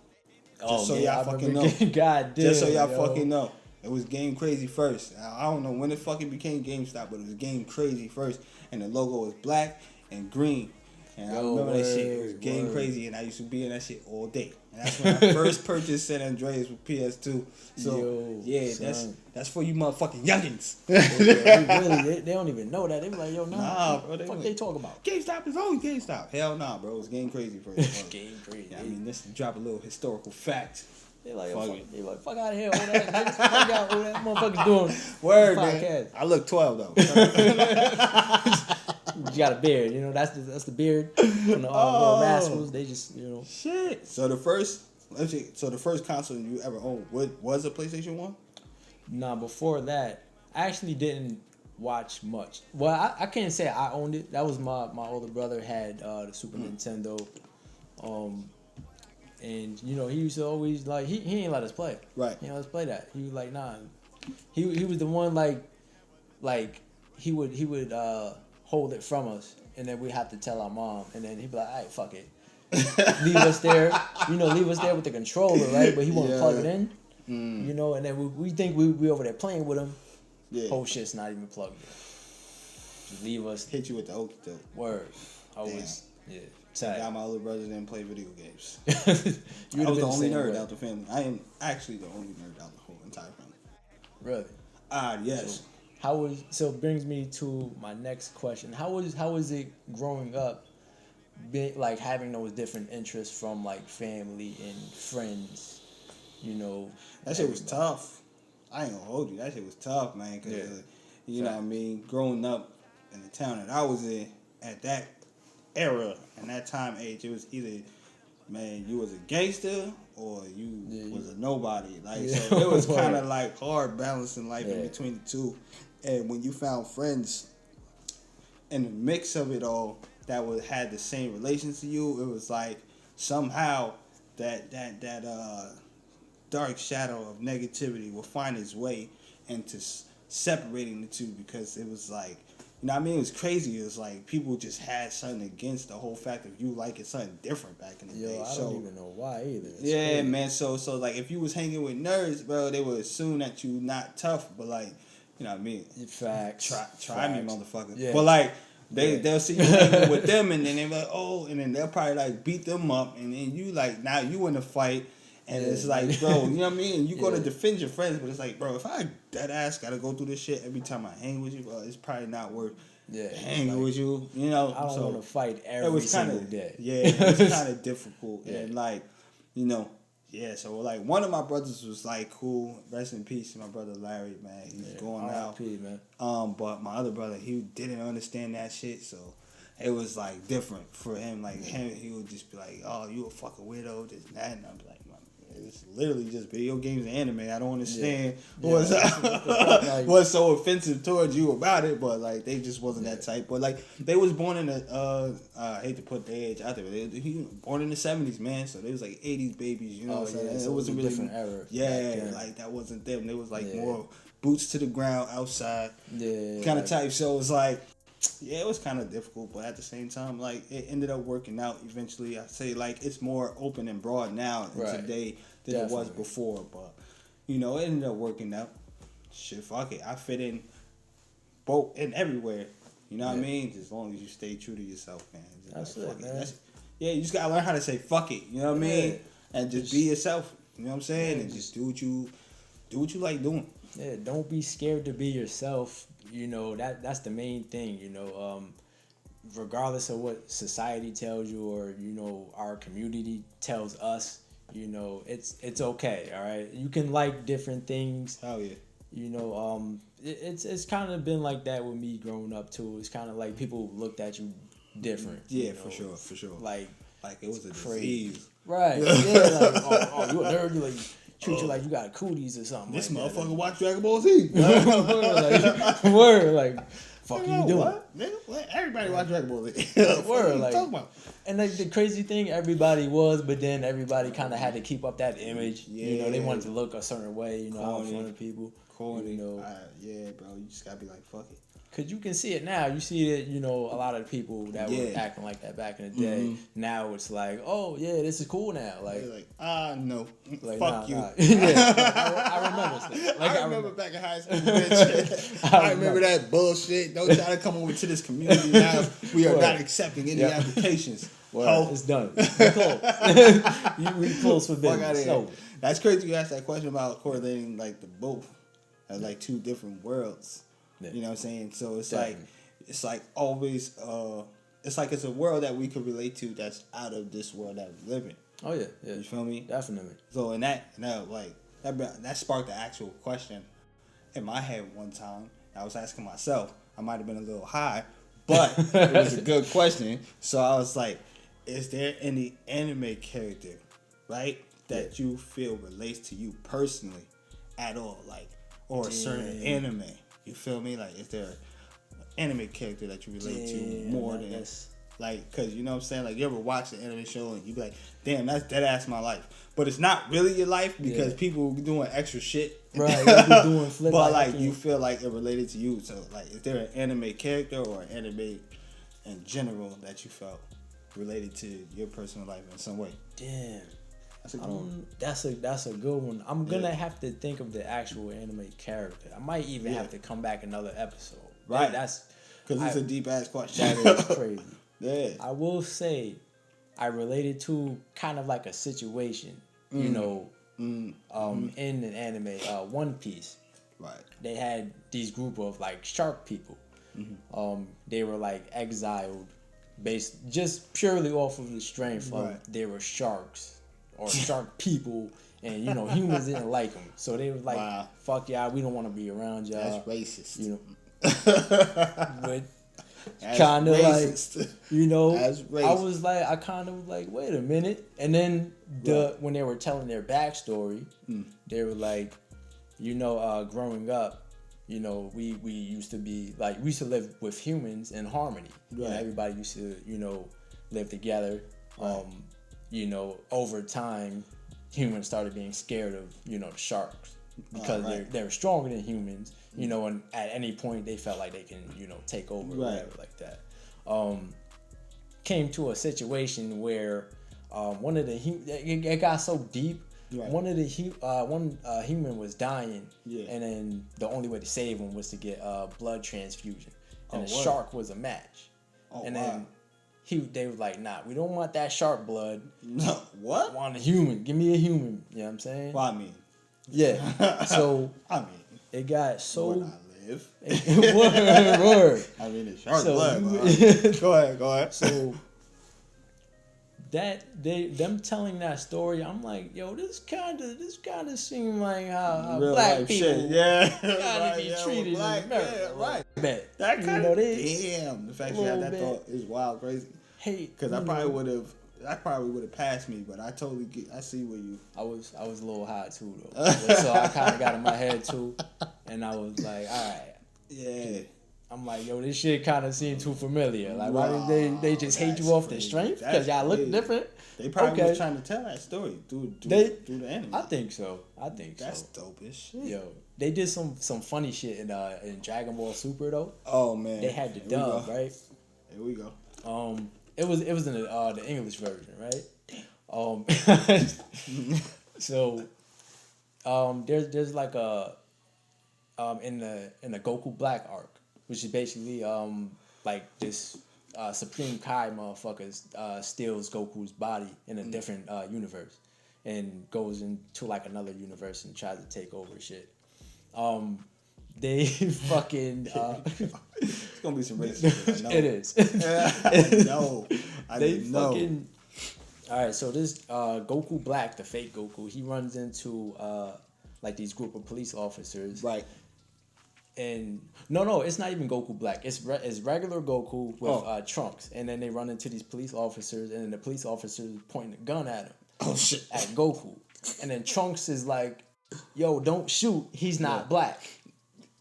Speaker 1: Just so y'all fucking know.
Speaker 2: God damn.
Speaker 1: Just so y'all fucking know. It was Game Crazy first. I don't know when it fucking became GameStop, but it was Game Crazy first. And the logo was black and green. And I remember that shit. It was Game Crazy, and I used to be in that shit all day. And that's when I first purchased San Andreas with PS2. So that's for you motherfucking youngins.
Speaker 2: They don't even know that. They be like, yo, nah bro. What the fuck they talk about?
Speaker 1: GameStop is always GameStop. Hell nah, bro. It was Game Crazy first.
Speaker 2: Game Crazy.
Speaker 1: Yeah, I mean, let's drop a little historical fact.
Speaker 2: They like, fuck out of here. All that, fuck out. All that motherfuckers doing.
Speaker 1: Word, man. I look 12 though.
Speaker 2: You got a beard, that's the beard from the little rascals. They just,
Speaker 1: Shit. So the first console you ever owned was a PlayStation 1?
Speaker 2: Nah, before that, I actually didn't watch much. Well, I can't say I owned it. That was my older brother had the Super Nintendo. And he used to always like he ain't let us play.
Speaker 1: Right.
Speaker 2: He ain't let us play that. He was like, nah. He was the one like he would hold it from us, and then we have to tell our mom, and then he'd be like, all right, fuck it. Leave us there, leave us there with the controller, right? But he won't plug it in, and then we think we over there playing with him. Yeah. Whole shit's not even plugged in. Just leave us.
Speaker 1: Hit you with the okey doke.
Speaker 2: Word. Always. Yeah.
Speaker 1: I got my older brothers didn't play video games. I was the only nerd out the family. I am actually the only nerd out the whole entire family.
Speaker 2: Really?
Speaker 1: Yes.
Speaker 2: So it brings me to my next question. How was it growing up, like having those different interests from like family and friends?
Speaker 1: That shit was tough. I ain't gonna hold you. That shit was tough, man. Cause you know what I mean. Growing up in the town that I was in at that era and that time age, it was either you was a gangster or you was a nobody. Like so, it was kind of like hard balancing life in between the two. And when you found friends in the mix of it all that had the same relations to you, it was like somehow that dark shadow of negativity will find its way into separating the two, because it was like, it was crazy. It was like people just had something against the whole fact of you liking something different back in the day.
Speaker 2: I don't even know why either. It's
Speaker 1: crazy. Man. So like if you was hanging with nerds, bro, they would assume that you not tough, but like, you know what I mean?
Speaker 2: Facts.
Speaker 1: Try me, motherfucker. Yeah. But like they'll see you hanging with them, and then they be like, oh, and then they'll probably like beat them up, and then you like now you in a fight. And it's like, bro, you know what I mean? You go to defend your friends, but it's like, bro, if I dead ass gotta go through this shit every time I hang with you, bro, it's probably not worth hanging with you. I don't
Speaker 2: want to fight every single day.
Speaker 1: Yeah, it was kind of difficult. And like, Yeah, so like one of my brothers was like cool. Rest in peace, my brother Larry, man. He's going out.
Speaker 2: Man.
Speaker 1: But my other brother, he didn't understand that shit, so it was like different for him. Like him, he would just be like, "Oh, you a fucking weirdo, this and that," and I'm like, "It's literally just video games and anime. I don't understand what's so offensive towards you about it, but like they just wasn't that type. But like they was born in the I hate to put their age out there, but he was born in the 70s, man. So they was like 80s babies, you know what I'm saying?
Speaker 2: So
Speaker 1: it wasn't really
Speaker 2: different era.
Speaker 1: Yeah, like that wasn't them. They was like more boots to the ground, outside, kind of
Speaker 2: like,
Speaker 1: type. So it was like. Yeah, it was kind of difficult, but at the same time, like, it ended up working out eventually. I say, like, it's more open and broad now today than it was before, but, you know, it ended up working out. Shit, fuck it. I fit in both and everywhere. You know what I mean? Just as long as you stay true to yourself, man.
Speaker 2: That's like, it, man.
Speaker 1: You just gotta learn how to say fuck it. You know what I mean? And just be yourself. You know what I'm saying? And just do what you like doing.
Speaker 2: Yeah, don't be scared to be yourself. You know, that's the main thing, you know, regardless of what society tells you or, you know, our community tells us, you know, it's okay, all right? You can like different things.
Speaker 1: Hell yeah.
Speaker 2: You know, it's kind of been like that with me growing up, too. It's kind of like people looked at you different.
Speaker 1: Yeah,
Speaker 2: you know?
Speaker 1: for sure.
Speaker 2: Like
Speaker 1: it was a disease.
Speaker 2: Right. Yeah, like, oh, you a nerd, you like... Treat you like you got cooties or something.
Speaker 1: This
Speaker 2: like
Speaker 1: motherfucker watch Dragon Ball Z.
Speaker 2: Word, like, fuck you doing?
Speaker 1: What? Nigga, what? Everybody watch Dragon Ball Z.
Speaker 2: Word, like, talking about? And like the crazy thing, everybody was, but then everybody kind of had to keep up that image. Yeah. You know, they wanted to look a certain way, you know, out in front of people.
Speaker 1: Corny.
Speaker 2: You know,
Speaker 1: yeah, bro, you just gotta be like, fuck it.
Speaker 2: Cause you can see it now. You see it, you know, a lot of people that were acting like that back in the day. Mm-hmm. Now it's like, oh yeah, this is cool now. Like,
Speaker 1: no,
Speaker 2: like,
Speaker 1: fuck you.
Speaker 2: Nah. Yeah, I remember stuff. Like,
Speaker 1: I remember back in high school, bitch. I remember that bullshit. Don't try to come over to this community now. We are not accepting any applications.
Speaker 2: Well, it's done. We close. We close for business. So,
Speaker 1: that's crazy. You asked that question about correlating like the both as like two different worlds. Yeah. You know what I'm saying? So it's like always it's like it's a world that we could relate to that's out of this world that we live in.
Speaker 2: Oh yeah.
Speaker 1: You feel me?
Speaker 2: Definitely.
Speaker 1: So in that sparked the actual question in my head one time. I was asking myself. I might have been a little high, but it was a good question. So I was like, is there any anime character, right, that you feel relates to you personally at all, like, or a certain anime? You feel me? Like, is there an anime character that you relate to more than this? Like, cause you know what I'm saying? Like, you ever watch an anime show and you be like, damn, that's dead ass my life. But it's not really your life because people be doing extra shit.
Speaker 2: Right, they be doing flip.
Speaker 1: But like, you feel like it related to you. So like, is there an anime character or an anime in general that you felt related to your personal life in some way?
Speaker 2: Damn. That's a good one. That's a good one. I'm gonna have to think of the actual anime character. I might even have to come back another episode.
Speaker 1: Right.
Speaker 2: That's
Speaker 1: because it's a deep ass question.
Speaker 2: That is crazy.
Speaker 1: Yeah.
Speaker 2: I will say, I related to kind of like a situation. You know, in an anime, One Piece.
Speaker 1: Right.
Speaker 2: They had these group of like shark people. Mm-hmm. They were like exiled, based just purely off of the strength of they were sharks. Or shark people, and you know humans didn't like them, so they was like, "Fuck y'all, we don't want to be around y'all."
Speaker 1: That's racist.
Speaker 2: You know, but kind of like, you know, I was like, I kind of was like, wait a minute, and then when they were telling their backstory, they were like, you know, growing up, you know, we used to be like, we used to live with humans in harmony. Right. And everybody used to, you know, live together. Right. You know, over time, humans started being scared of, you know, sharks because they're stronger than humans, you know, and at any point they felt like they can, you know, take over or whatever like that. Came to a situation where one of the it got so deep. Right. One of the human was dying, and then the only way to save him was to get a blood transfusion, and the shark was a match, and then. They were like, nah, we don't want that shark blood.
Speaker 1: No, what?
Speaker 2: We want a human. Give me a human. You know what I'm saying?
Speaker 1: Well, I mean.
Speaker 2: Yeah. So,
Speaker 1: I mean.
Speaker 2: It got so.
Speaker 1: Where I live.
Speaker 2: Word.
Speaker 1: I mean, it's shark blood. Go ahead.
Speaker 2: So, them telling that story, I'm like, yo, this kind of seem like how
Speaker 1: Real
Speaker 2: black
Speaker 1: life
Speaker 2: people
Speaker 1: shit. Yeah,
Speaker 2: gotta be treated
Speaker 1: black,
Speaker 2: in America.
Speaker 1: yeah, right.
Speaker 2: Bet.
Speaker 1: That kind of
Speaker 2: they
Speaker 1: damn. The fact you had that thought is wild, crazy.
Speaker 2: Hey,
Speaker 1: because I probably would have passed me, but I totally I see where you.
Speaker 2: I was a little high too though, so I kind of got in my head too, and I was like, all right,
Speaker 1: yeah.
Speaker 2: I'm like, yo, this shit kind of seemed too familiar. Like, why did they just hate you off the strength? Because y'all look different?
Speaker 1: They probably was trying to tell that story through the anime.
Speaker 2: I think so.
Speaker 1: That's dope as shit.
Speaker 2: Yo, they did some funny shit in Dragon Ball Super though.
Speaker 1: Oh man,
Speaker 2: they had the dub, right?
Speaker 1: Here we go.
Speaker 2: It was in the English version, right? So, there's like a in the Goku Black arc, which is basically like this Supreme Kai motherfucker steals Goku's body in a different universe and goes into like another universe and tries to take over shit. They fucking
Speaker 1: it's gonna be some racist shit.
Speaker 2: It is. I didn't know. All right, so this Goku Black, the fake Goku, he runs into like these group of police officers,
Speaker 1: right?
Speaker 2: And no, it's not even Goku Black. It's regular Goku with Trunks, and then they run into these police officers, and then the police officers pointing a gun at him.
Speaker 1: Oh shit!
Speaker 2: At Goku, and then Trunks is like, "Yo, don't shoot. He's not black."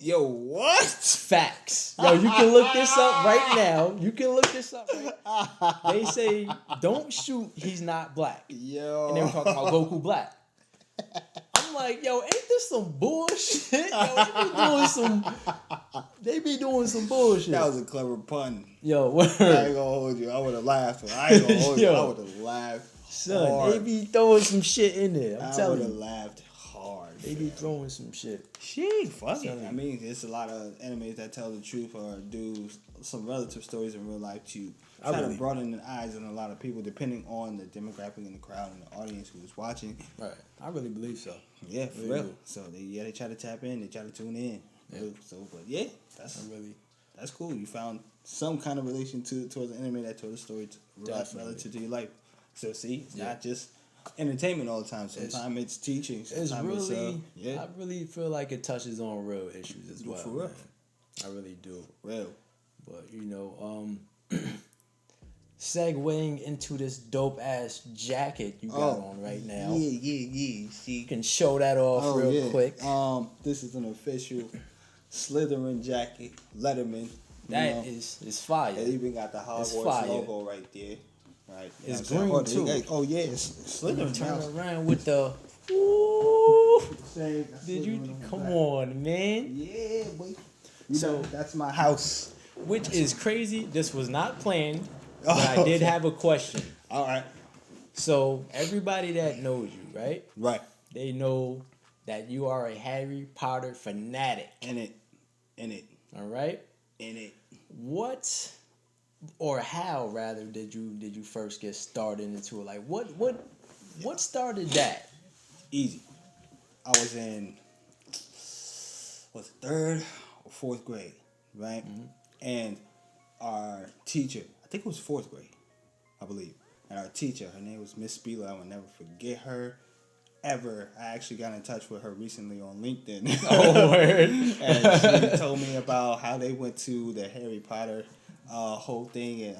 Speaker 1: Yo, what?
Speaker 2: Facts. Yo, you can look this up right now. They say, "Don't shoot. He's not black."
Speaker 1: Yo,
Speaker 2: and they were talking about Goku Black. I'm like, yo, ain't this some bullshit? Yo, they be doing some bullshit.
Speaker 1: That was a clever pun.
Speaker 2: Yo, word.
Speaker 1: I ain't gonna hold you. I would have laughed. I ain't gonna hold you. I would have laughed.
Speaker 2: Son,
Speaker 1: hard.
Speaker 2: they be throwing some shit in there. I'm telling you.
Speaker 1: I would have laughed hard.
Speaker 2: They be throwing some shit.
Speaker 1: Shit, fuck it. I mean, there's a lot of animes that tell the truth or do some relative stories in real life to try to broaden the eyes on a lot of people, depending on the demographic in the crowd and the audience who is watching.
Speaker 2: Right. I really believe so.
Speaker 1: Yeah, for real. Do. So they try to tap in, they try to tune in. Yeah. So, but yeah, that's cool. You found some kind of relation towards the anime that told a story relative to your life. So see, it's not just entertainment all the time. Sometimes it's teaching. Sometimes
Speaker 2: I really feel like it touches on real issues as well. For real. Man. I really do.
Speaker 1: Real.
Speaker 2: But segueing into this dope ass jacket you got on right now.
Speaker 1: Yeah. See,
Speaker 2: you can show that off real quick.
Speaker 1: This is an official Slytherin jacket, Letterman.
Speaker 2: That is fire.
Speaker 1: It even got the Hogwarts logo right there. Right.
Speaker 2: It's green too.
Speaker 1: Oh yeah, it's Slytherin.
Speaker 2: Turn around with the. Ooh. Did you come on, man?
Speaker 1: Yeah, boy. So that's my house.
Speaker 2: Which is crazy. This was not planned, but I did have a question.
Speaker 1: All right.
Speaker 2: So everybody that knows you, right?
Speaker 1: Right.
Speaker 2: They know that you are a Harry Potter fanatic.
Speaker 1: In it.
Speaker 2: All right.
Speaker 1: In it.
Speaker 2: What, or how rather, did you first get started into it? Like what started that?
Speaker 1: Easy. I was in third or fourth grade, right? Mm-hmm. And our teacher, I think it was fourth grade, I believe. And our teacher, her name was Miss Spieler. I will never forget her. Ever. I actually got in touch with her recently on LinkedIn.
Speaker 2: Oh, word.
Speaker 1: And she told me about how they went to the Harry Potter whole thing in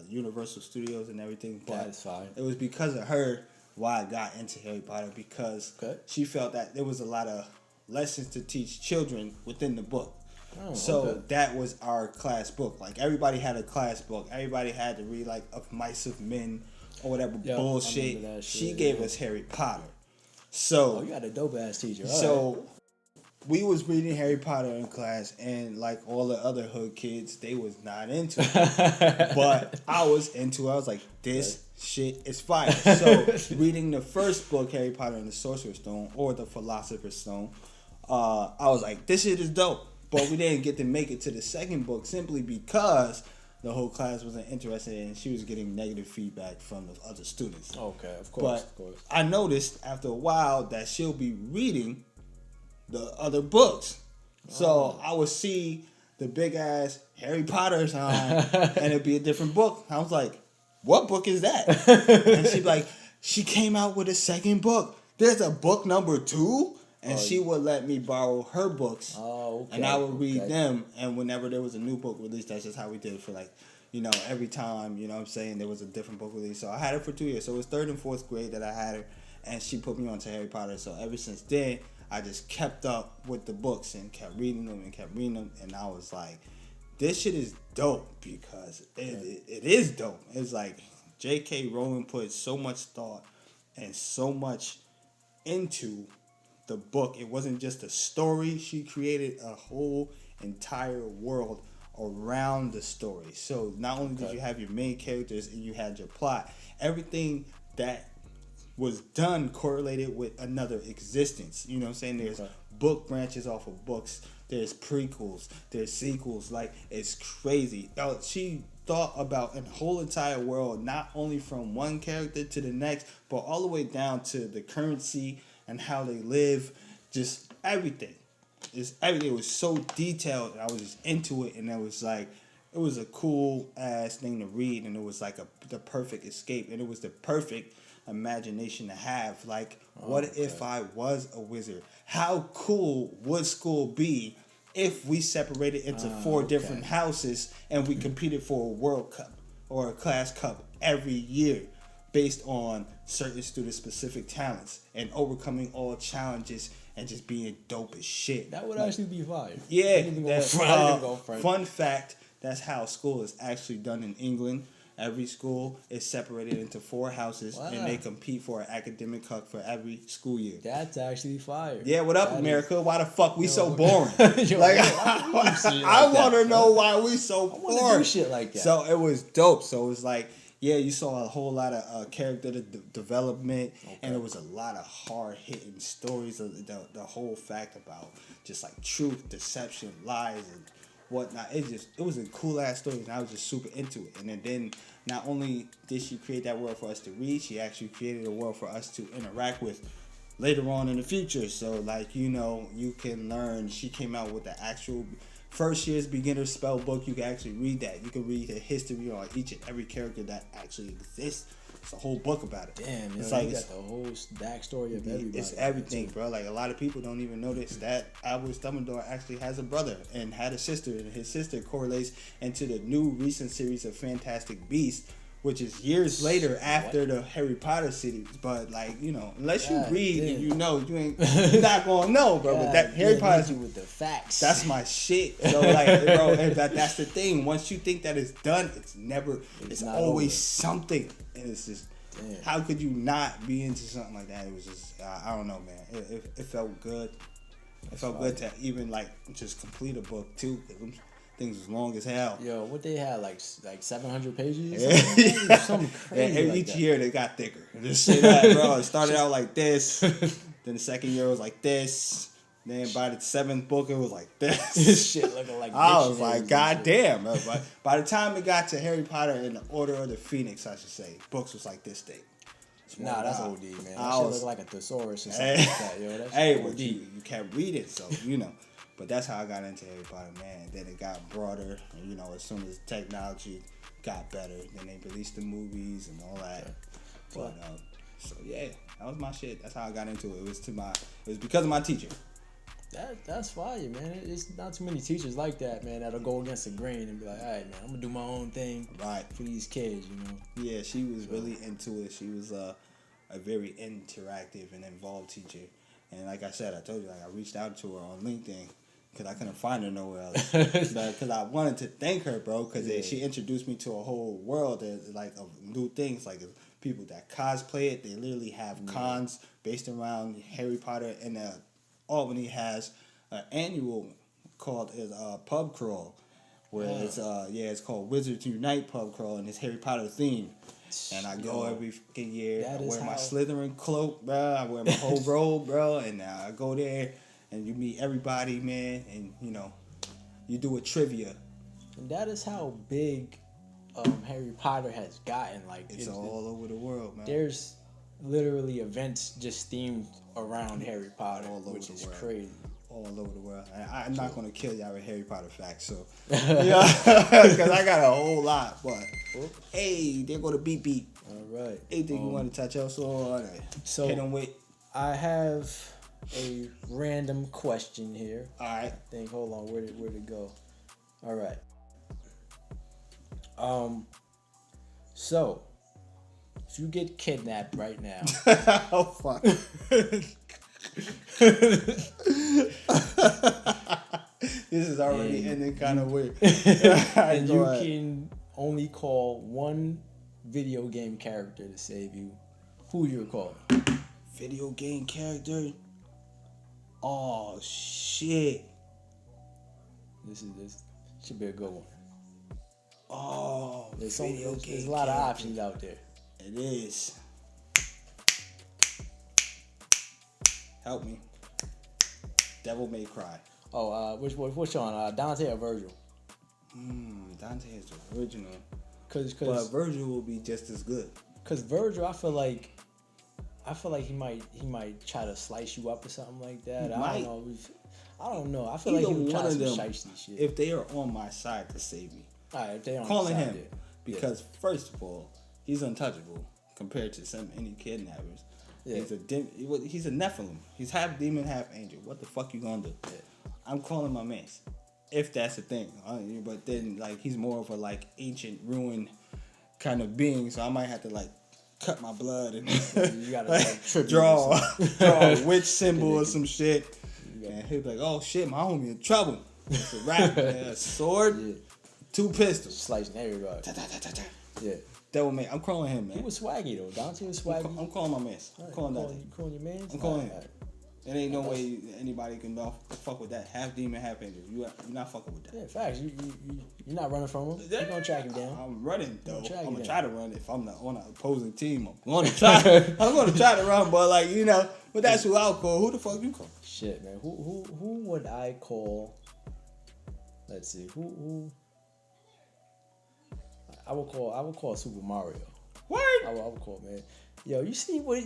Speaker 1: Universal Studios and everything. But
Speaker 2: that's fine.
Speaker 1: It was because of her why I got into Harry Potter, because she felt that there was a lot of lessons to teach children within the book. That was our class book. Like, everybody had a class book. Everybody had to read like Of Mice of Men or whatever bullshit. She gave us Harry Potter. So
Speaker 2: you got a dope ass teacher.
Speaker 1: We was reading Harry Potter in class, and like all the other hood kids, they was not into it. But I was into it. I was like, this shit is fire. So reading the first book, Harry Potter and the Sorcerer's Stone, or the Philosopher's Stone, I was like, this shit is dope. But we didn't get to make it to the second book simply because the whole class wasn't interested, and she was getting negative feedback from the other students.
Speaker 2: Okay, of course.
Speaker 1: But I noticed after a while that she'll be reading the other books. So I would see the big ass Harry Potter sign and it'd be a different book. I was like, what book is that? And she'd be like, she came out with a second book. There's a book number 2? And she would let me borrow her books.
Speaker 2: Oh, okay.
Speaker 1: And I would read them. And whenever there was a new book released, that's just how we did it for like, you know, every time, you know what I'm saying, there was a different book release. So I had her for 2 years. So it was 3rd and 4th grade that I had her. And she put me on to Harry Potter. So ever since then, I just kept up with the books and kept reading them. And I was like, this shit is dope because it is dope. It's like J.K. Rowling put so much thought and so much into the book. It wasn't just a story. She created a whole entire world around the story. So not only did you have your main characters and you had your plot, everything that was done correlated with another existence. You know what I'm saying? There's book branches off of books. There's prequels. There's sequels. Like, it's crazy. She thought about a whole entire world, not only from one character to the next, but all the way down to the currency and how they live. Just everything. Everything was so detailed. I was just into it, and it was like, it was a cool ass thing to read, and it was like the perfect escape, and it was the perfect imagination to have. Like, what if I was a wizard? How cool would school be if we separated into 4 different houses and we competed for a World Cup or a class cup every year based on certain student specific talents and overcoming all challenges and just being dope as shit?
Speaker 2: That would actually be fire.
Speaker 1: Yeah. Fun fact, that's how school is actually done in England. Every school is separated into 4 houses, and they compete for an academic cup for every school year.
Speaker 2: That's actually fire.
Speaker 1: Yeah, what up, America? Why the fuck we so boring? I want to know why we so boring. I want to do
Speaker 2: shit like that.
Speaker 1: So it was dope. So it was like, yeah, you saw a whole lot of character development, and it was a lot of hard-hitting stories. The whole fact about just like truth, deception, lies, and whatnot. It was a cool ass story, and I was just super into it. And then not only did she create that world for us to read, she actually created a world for us to interact with later on in the future. So like, you know, you can learn. She came out with the actual first year's beginner spell book. You can actually read that. You can read the history on each and every character that actually exists. It's a whole book about it.
Speaker 2: Damn,
Speaker 1: it's
Speaker 2: like, you got the whole backstory of everybody.
Speaker 1: It's everything, bro. Like, a lot of people don't even notice that Albus Dumbledore actually has a brother and had a sister, and his sister correlates into the new recent series of Fantastic Beasts, which is years later after the Harry Potter series. But like, you know, unless you read and you know, you're not gonna know, bro. But that Harry Potter
Speaker 2: with the facts.
Speaker 1: That's my shit. So like, bro, and that's the thing. Once you think that it's done, it's always over. Something. And it's just, how could you not be into something like that? It was just, I don't know, man. It felt good. It felt good to even like just complete a book too. Things was long as hell.
Speaker 2: Yo, what they had, like 700 pages?
Speaker 1: Yeah.
Speaker 2: Something crazy.
Speaker 1: And each year they got thicker. Just say that, bro. It started out like this. Then the second year was like this. Then by the 7th book, it was like this.
Speaker 2: Shit looking like
Speaker 1: I was like, God damn. But by the time it got to Harry Potter and the Order of the Phoenix, I should say, books was like this thick.
Speaker 2: Nah, that's OD, man. That shit look like a thesaurus or something like that. Yo, that's
Speaker 1: but you can't read it, so, you know. But that's how I got into Harry Potter, man. Then it got broader, and, you know, as soon as technology got better, then they released the movies and all that. But, so, yeah, that was my shit. That's how I got into it. It was because of my teacher.
Speaker 2: That's fire, man. It's not too many teachers like that, man, that'll go against the grain and be like, all right, man, I'm going to do my own thing for these kids, you know?
Speaker 1: Yeah, she was really into it. She was a very interactive and involved teacher. And like I said, I told you, like, I reached out to her on LinkedIn because I couldn't find her nowhere else. Because I wanted to thank her, bro, because she introduced me to a whole world of new things, like people that cosplay it. They literally have cons based around Harry Potter, and Albany has an annual called Pub Crawl, where it's called Wizards Unite Pub Crawl, and it's Harry Potter themed. And I go every fucking year. I wear my Slytherin cloak, bro. I wear my whole robe, bro. And I go there, and you meet everybody, man. And, you know, you do a trivia.
Speaker 2: And that is how big Harry Potter has gotten. Like,
Speaker 1: it's all over the world, man.
Speaker 2: There's literally events just themed around Harry Potter, which is crazy.
Speaker 1: all over the world. I'm not going to kill y'all with Harry Potter facts, so yeah, because I got a whole lot. But hey, they're going to beep beep.
Speaker 2: All right.
Speaker 1: Anything you want to touch else on?
Speaker 2: So
Speaker 1: hit them with.
Speaker 2: I have a random question here.
Speaker 1: All right.
Speaker 2: I think. Hold on. Where'd it go? All right. So if you get kidnapped right now.
Speaker 1: Oh fuck. This is already ending kind of weird.
Speaker 2: And you can only call one video game character to save you. Who you call?
Speaker 1: Video game character? Oh shit.
Speaker 2: This should be a good one.
Speaker 1: Oh,
Speaker 2: there's a lot of options out there.
Speaker 1: It is. Help me. Devil May Cry.
Speaker 2: Oh, which one? Dante or Virgil?
Speaker 1: Dante is the original.
Speaker 2: But
Speaker 1: Virgil will be just as good.
Speaker 2: Cause Virgil, I feel like he might try to slice you up or something like that. I don't know. I feel like he would try some shiesty shit.
Speaker 1: If they are on my side to save me,
Speaker 2: alright, if they on
Speaker 1: calling
Speaker 2: the side
Speaker 1: him
Speaker 2: there.
Speaker 1: Because first of all, he's untouchable compared to any kidnappers. Yeah. He's a Nephilim. He's half demon, half angel. What the fuck you gonna do? Yeah. I'm calling my man, if that's a thing. But then he's more of a ancient ruin kind of being, so I might have to cut my blood and
Speaker 2: you gotta
Speaker 1: draw a witch symbol or some shit. And he'll be like, "Oh shit, my homie in trouble." It's a rap, a sword, 2 pistols,
Speaker 2: slicing everybody. Yeah.
Speaker 1: Devil May. I'm calling him, man.
Speaker 2: He was swaggy though. Dante was swaggy.
Speaker 1: I'm calling my man. I'm calling Dante.
Speaker 2: You calling your man?
Speaker 1: I'm calling him. Right. There ain't no way anybody can fuck with that. Half demon, half angel. You're not fucking with that.
Speaker 2: Yeah, facts. You're not running from him. You're gonna track him down.
Speaker 1: I'm running though. I'm gonna try to run if I'm on an opposing team. I'm gonna try to run, but but that's who I'll call. Who the fuck you call?
Speaker 2: Shit, man. Who would I call? Let's see. Who? I would call Super Mario.
Speaker 1: What?
Speaker 2: I would call, man. Yo, you see what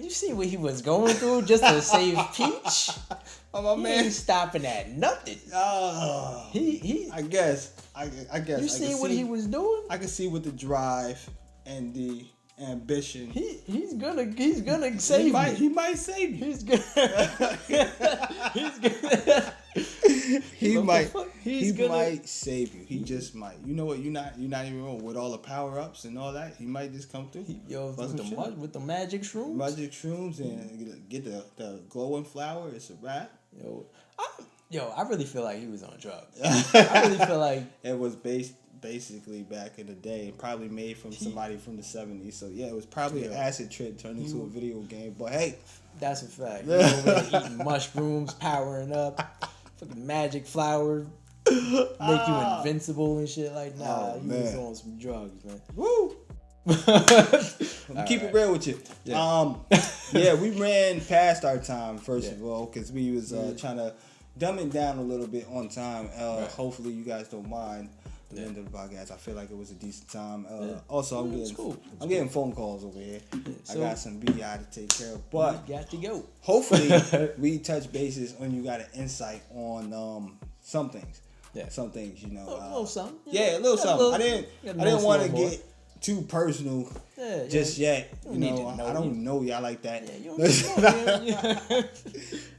Speaker 2: he was going through just to save Peach?
Speaker 1: Oh, my man
Speaker 2: ain't stopping at nothing.
Speaker 1: Oh,
Speaker 2: he.
Speaker 1: I guess.
Speaker 2: You see what he was doing?
Speaker 1: I can see with the drive and the ambition.
Speaker 2: He's gonna save me.
Speaker 1: He might save you.
Speaker 2: He's gonna.
Speaker 1: He might save you. He just might. You know what? You're not even wrong with all the power ups and all that. He might just come through.
Speaker 2: With the magic shrooms.
Speaker 1: Magic shrooms and get the glowing flower. It's a wrap.
Speaker 2: I really feel like he was on drugs. I really feel like
Speaker 1: it was basically back in the day, and probably made from somebody from the 70s. So yeah, it was probably an acid trip turned into a video game. But hey,
Speaker 2: that's a fact. You over there eating mushrooms, powering up. Fucking magic flower, make you invincible and shit like he was on some drugs, man.
Speaker 1: Woo! Keep it real with you. Yeah. We ran past our time first of all because we was trying to dumb it down a little bit on time. Hopefully you guys don't mind the end of the podcast. I feel like it was a decent time. Also, I'm getting phone calls over here. I got some BI to take care of, but
Speaker 2: we got to go.
Speaker 1: Hopefully, we touch bases and you got an insight on some things. Yeah, some things,
Speaker 2: a little something.
Speaker 1: Yeah, a little something. I didn't want to get too personal just yet. I don't know y'all like that. Yeah,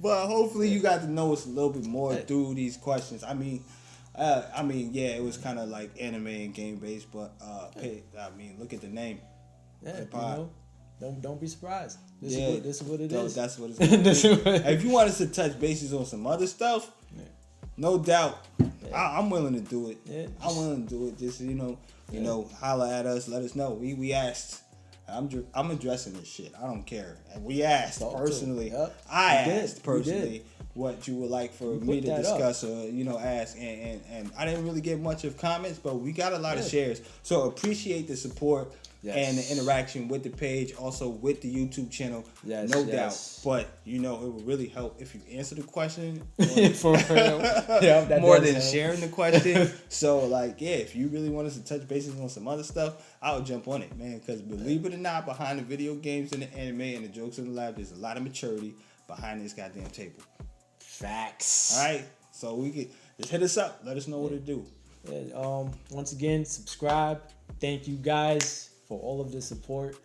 Speaker 1: but hopefully, you got to know us a little bit more through these questions. It was kind of like anime and game based, but look at the name.
Speaker 2: Yeah, don't be surprised. This is what it is.
Speaker 1: That's what it's going to be. If you want us to touch bases on some other stuff, no doubt, I'm willing to do it. Yeah, I'm willing to do it. Just holla at us, let us know. We asked. I'm addressing this shit. I don't care. And we asked personally. Yep. I asked personally what you would like for me to discuss or ask, and I didn't really get much of comments, but we got a lot of shares. So appreciate the support and the interaction with the page, also with the YouTube channel. No doubt. But it will really help if you answer the question
Speaker 2: for real.
Speaker 1: More than sharing the question. So if you really want us to touch bases on some other stuff, I'll jump on it, man. Because believe it or not, behind the video games and the anime and the jokes in the lab, there's a lot of maturity behind this goddamn table.
Speaker 2: Facts.
Speaker 1: All right, so we can just hit us up. Let us know what to do.
Speaker 2: Yeah, once again, subscribe. Thank you guys for all of the support.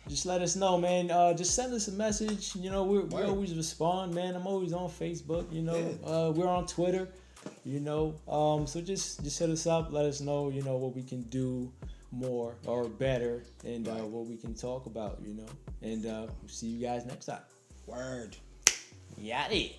Speaker 2: Just let us know, man. Just send us a message. You know, we always respond, man. I'm always on Facebook. You know, we're on Twitter. You know, so just hit us up. Let us know. You know what we can do more or better, and what we can talk about. You know, and we'll see you guys next time.
Speaker 1: Word.
Speaker 2: Yachty.